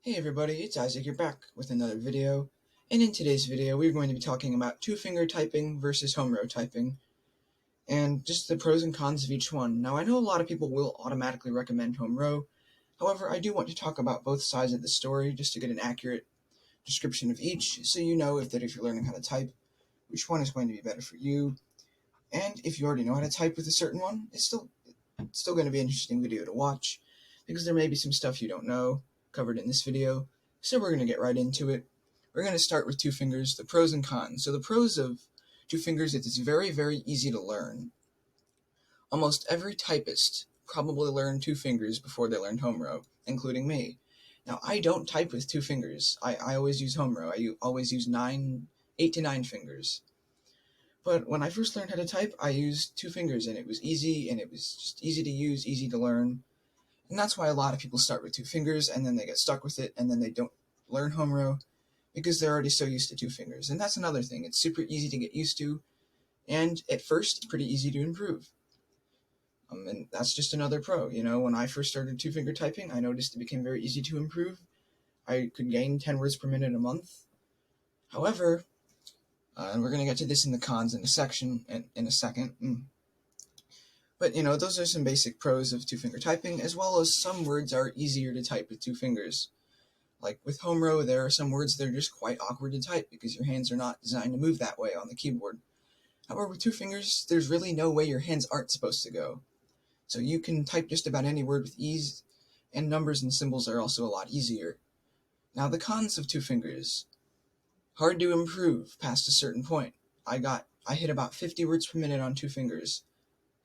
Hey everybody, it's Isaac here back with another video, and in today's video we're going to be talking about two-finger typing versus homerow typing, and just the pros and cons of each one. Now I know a lot of people will automatically recommend homerow, however I do want to talk about both sides of the story just to get an accurate description of each, so you know if you're learning how to type, which one is going to be better for you, and if you already know how to type with a certain one, it's still going to be an interesting video to watch, because there may be some stuff you don't know covered in this video, so we're going to get right into it. We're going to start with two fingers, the pros and cons. So the pros of two fingers is it's very, very easy to learn. Almost every typist probably learned two fingers before they learned homerow, including me. Now, I don't type with two fingers. I always use homerow. I always use 8 to 9 fingers. But when I first learned how to type, I used two fingers, and it was easy, and it was just easy to use, easy to learn. And that's why a lot of people start with two fingers, and then they get stuck with it, and then they don't learn homerow, because they're already so used to two fingers. And that's another thing. It's super easy to get used to, and at first, it's pretty easy to improve. And that's just another pro. You know, when I first started two-finger typing, I noticed it became very easy to improve. I could gain 10 words per minute a month. However, and we're going to get to this in the cons in a second. But, you know, those are some basic pros of two-finger typing, as well as some words are easier to type with two fingers. Like with homerow, there are some words that are just quite awkward to type because your hands are not designed to move that way on the keyboard. However, with two fingers, there's really no way your hands aren't supposed to go. So you can type just about any word with ease, and numbers and symbols are also a lot easier. Now, the cons of two fingers. Hard to improve past a certain point. I hit about 50 words per minute on two fingers,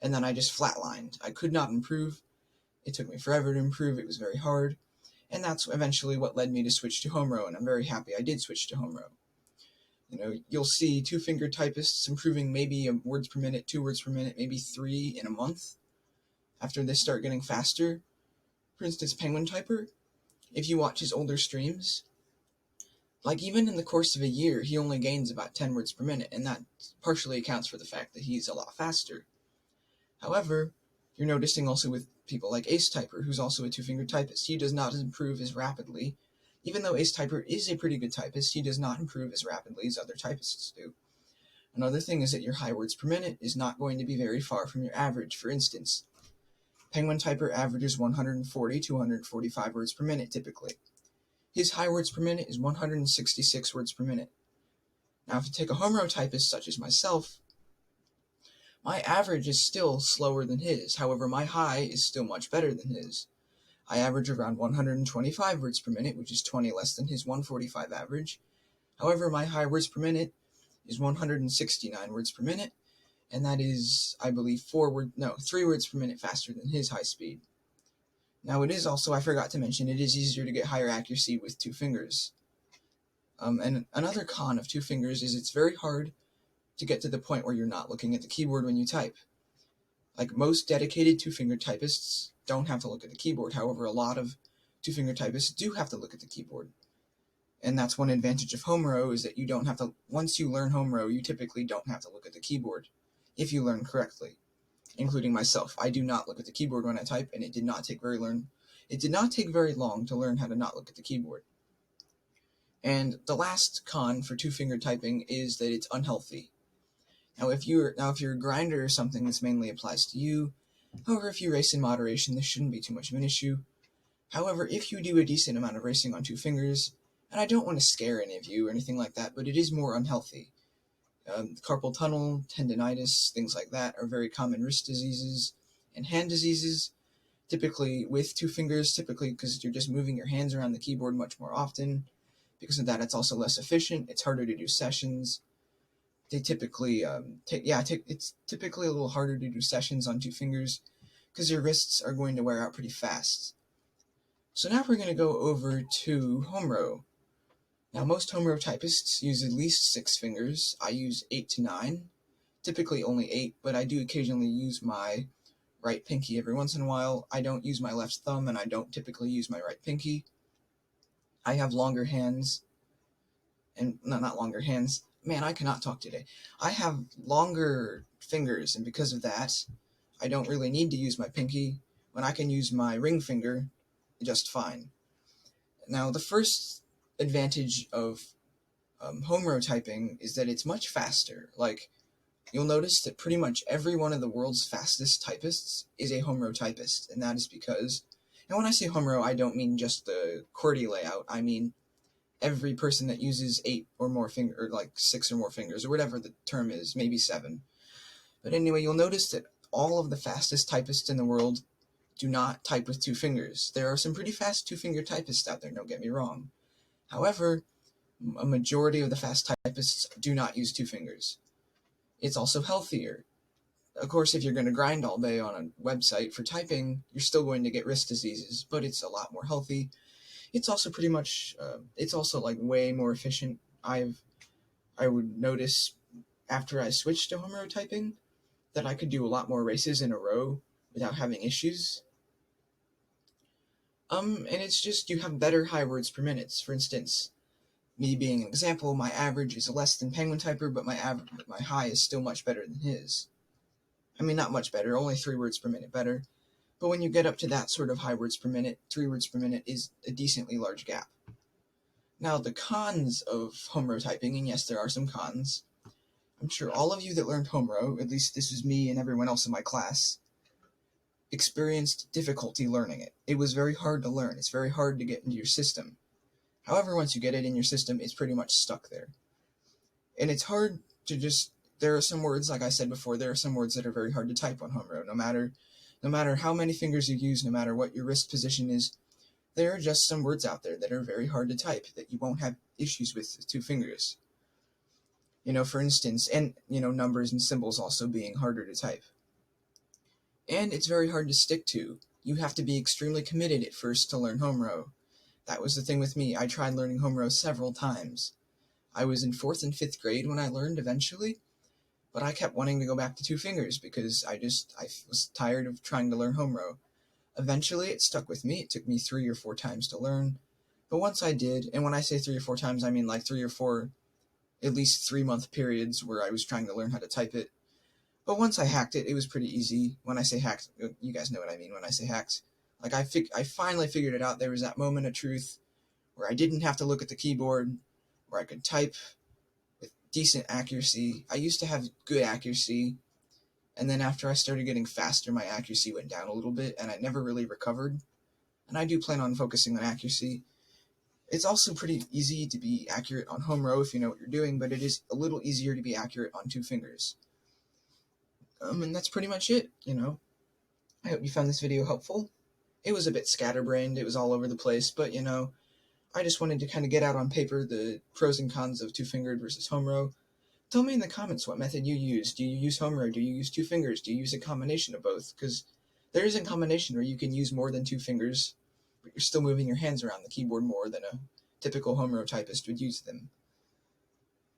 and then I just flatlined. I could not improve. It took me forever to improve. It was very hard. And that's eventually what led me to switch to homerow, and I'm very happy I did switch to homerow. You know, you'll see two-finger typists improving maybe words per minute, 2 words per minute, maybe 3 in a month after they start getting faster. For instance, Penguin Typer, if you watch his older streams, like even in the course of a year, he only gains about 10 words per minute, and that partially accounts for the fact that he's a lot faster. However, you're noticing also with people like Ace Typer, who's also a two-finger typist, he does not improve as rapidly. Even though Ace Typer is a pretty good typist, he does not improve as rapidly as other typists do. Another thing is that your high words per minute is not going to be very far from your average. For instance, Penguin Typer averages 140 to 145 words per minute typically. His high words per minute is 166 words per minute. Now, if you take a homerow typist such as myself, my average is still slower than his. However, my high is still much better than his. I average around 125 words per minute, which is 20 less than his 145 average. However, my high words per minute is 169 words per minute, and that is, I believe, 3 words per minute faster than his high speed. Now, it is also, I forgot to mention, it is easier to get higher accuracy with two fingers. And another con of two fingers is it's very hard to get to the point where you're not looking at the keyboard when you type. Like most dedicated two-finger typists don't have to look at the keyboard. However, a lot of two-finger typists do have to look at the keyboard. And that's one advantage of homerow, is that you don't have to, once you learn homerow, you typically don't have to look at the keyboard, if you learn correctly. Including myself. I do not look at the keyboard when I type, and it did not take very long to learn how to not look at the keyboard. And the last con for two-finger typing is that it's unhealthy. Now, if you're a grinder or something, this mainly applies to you. However, if you race in moderation, this shouldn't be too much of an issue. However, if you do a decent amount of racing on two fingers, and I don't want to scare any of you or anything like that, but it is more unhealthy. Carpal tunnel, tendinitis, things like that are very common wrist diseases and hand diseases, typically with two fingers, because you're just moving your hands around the keyboard much more often. Because of that, it's also less efficient. It's harder to do sessions. It's typically a little harder to do sessions on two fingers because your wrists are going to wear out pretty fast. So now we're going to go over to homerow. Now, most homerow typists use at least 6 fingers. I use 8 to 9, typically only 8, but I do occasionally use my right pinky every once in a while. I don't use my left thumb, and I don't typically use my right pinky. I have longer hands, and not longer hands. Man, I cannot talk today. I have longer fingers, and because of that, I don't really need to use my pinky when I can use my ring finger just fine. Now, the first advantage of homerow typing is that it's much faster. Like, you'll notice that pretty much every one of the world's fastest typists is a homerow typist, and that is because, and when I say homerow, I don't mean just the QWERTY layout, I mean every person that uses 8 or more fingers, or like 6 or more fingers, or whatever the term is, maybe 7. But anyway, you'll notice that all of the fastest typists in the world do not type with 2 fingers. There are some pretty fast 2-finger typists out there, don't get me wrong. However, a majority of the fast typists do not use 2 fingers. It's also healthier. Of course, if you're going to grind all day on a website for typing, you're still going to get wrist diseases, but it's a lot more healthy. It's also pretty much, it's also like way more efficient. I would notice after I switched to homerow typing that I could do a lot more races in a row without having issues. And it's just, you have better high words per minute. For instance, me being an example, my average is less than Penguin Typer, but my high is still much better than his. I mean, not much better, only 3 words per minute better. But when you get up to that sort of high words per minute, 3 words per minute is a decently large gap. Now, the cons of homerow typing, and yes, there are some cons. I'm sure all of you that learned homerow, at least this was me and everyone else in my class, experienced difficulty learning it. It was very hard to learn. It's very hard to get into your system. However, once you get it in your system, it's pretty much stuck there. And it's hard to just, there are some words, like I said before, there are some words that are very hard to type on homerow. No matter how many fingers you use, no matter what your wrist position is, there are just some words out there that are very hard to type that you won't have issues with 2 fingers. For instance, and, numbers and symbols also being harder to type. And it's very hard to stick to. You have to be extremely committed at first to learn homerow. That was the thing with me. I tried learning homerow several times. I was in 4th and 5th grade when I learned eventually, but I kept wanting to go back to 2 fingers because I was tired of trying to learn homerow. Eventually, it stuck with me. It took me 3 or 4 times to learn, but once I did, and when I say 3 or 4 times, I mean like 3 or 4, at least 3-month periods where I was trying to learn how to type it. But once I hacked it, it was pretty easy. When I say hacked, you guys know what I mean when I say hacked. Like, I finally figured it out. There was that moment of truth where I didn't have to look at the keyboard, where I could type with decent accuracy. I used to have good accuracy, and then after I started getting faster, my accuracy went down a little bit, and I never really recovered. And I do plan on focusing on accuracy. It's also pretty easy to be accurate on homerow if you know what you're doing, but it is a little easier to be accurate on 2 fingers. And that's pretty much it, I hope you found this video helpful. It was a bit scatterbrained, it was all over the place, but, I just wanted to kind of get out on paper the pros and cons of 2-fingered versus homerow. Tell me in the comments what method you use. Do you use homerow? Do you use 2 fingers? Do you use a combination of both? Because there is a combination where you can use more than 2 fingers, but you're still moving your hands around the keyboard more than a typical homerow typist would use them.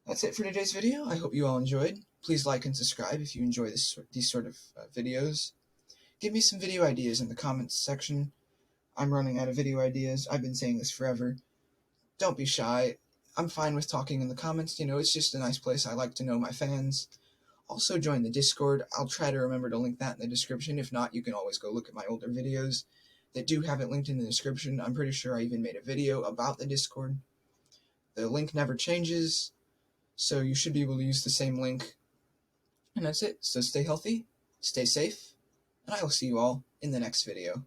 That's it for today's video. I hope you all enjoyed. Please like and subscribe if you enjoy these sort of videos. Give me some video ideas in the comments section. I'm running out of video ideas. I've been saying this forever. Don't be shy. I'm fine with talking in the comments. It's just a nice place. I like to know my fans. Also join the Discord. I'll try to remember to link that in the description. If not, you can always go look at my older videos that do have it linked in the description. I'm pretty sure I even made a video about the Discord. The link never changes, so you should be able to use the same link. And that's it. So stay healthy, stay safe, and I will see you all in the next video.